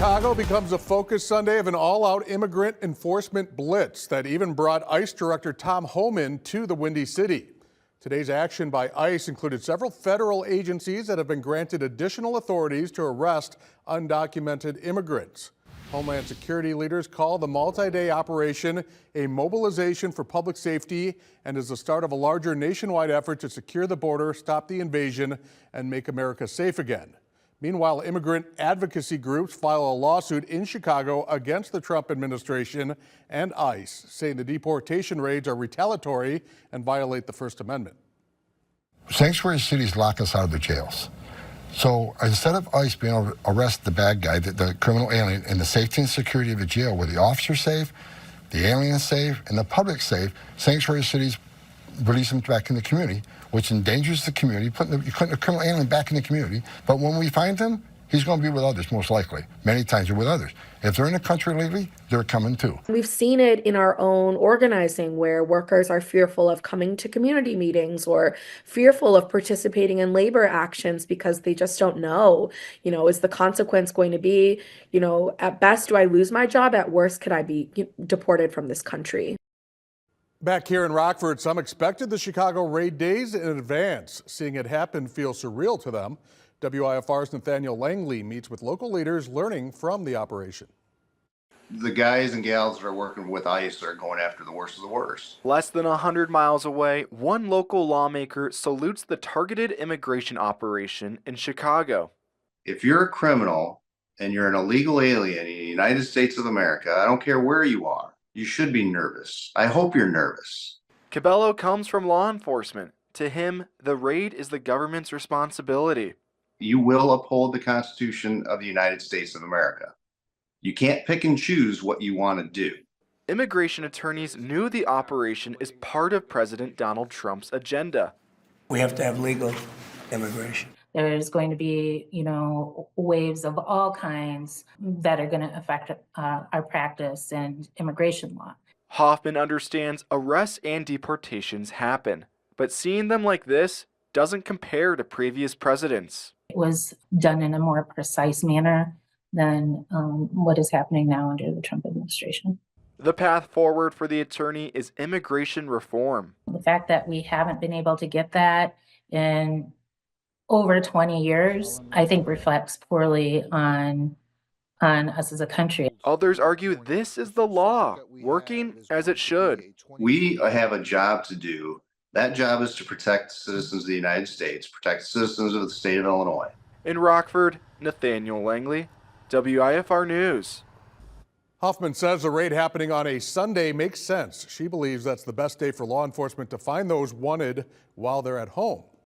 Chicago becomes a focus Sunday of an all-out immigrant enforcement blitz that even brought ICE Director Tom Homan to the Windy City. Today's action by ICE included several federal agencies that have been granted additional authorities to arrest undocumented immigrants. Homeland Security leaders call the multi-day operation a mobilization for public safety and is the start of a larger nationwide effort to secure the border, stop the invasion, and make America safe again. Meanwhile, immigrant advocacy groups file a lawsuit in Chicago against the Trump administration and ICE, saying the deportation raids are retaliatory and violate the First Amendment. Sanctuary cities lock us out of the jails. So instead of ICE being able to arrest the bad guy, the criminal alien, in the safety and security of the jail where the officer's safe, the alien's safe, and the public's safe, sanctuary cities release them back in the community, which endangers the community, putting the criminal alien back in the community. But when we find him, he's going to be with others, most likely. Many times they're with others. If they're in the country legally, they're coming too. We've seen it in our own organizing where workers are fearful of coming to community meetings or fearful of participating in labor actions because they just don't know, is the consequence going to be, at best, do I lose my job? At worst, could I be deported from this country? Back here in Rockford, some expected the Chicago raid days in advance. Seeing it happen feels surreal to them. WIFR's Nathaniel Langley meets with local leaders learning from the operation. The guys and gals that are working with ICE are going after the worst of the worst. Less than 100 miles away, one local lawmaker salutes the targeted immigration operation in Chicago. If you're a criminal and you're an illegal alien in the United States of America, I don't care where you are, you should be nervous. I hope you're nervous. Cabello comes from law enforcement. To him, the raid is the government's responsibility. You will uphold the Constitution of the United States of America. You can't pick and choose what you want to do. Immigration attorneys knew the operation is part of President Donald Trump's agenda. We have to have legal immigration. There's going to be, waves of all kinds that are going to affect our practice and immigration law. Hoffman understands arrests and deportations happen, but seeing them like this doesn't compare to previous presidents. It was done in a more precise manner than what is happening now under the Trump administration. The path forward for the attorney is immigration reform. The fact that we haven't been able to get that in over 20 years, I think reflects poorly on us as a country. Others argue this is the law, working as it should. We have a job to do. That job is to protect citizens of the United States, protect citizens of the state of Illinois. In Rockford, Nathaniel Langley, WIFR News. Hoffman says the raid happening on a Sunday makes sense. She believes that's the best day for law enforcement to find those wanted while they're at home.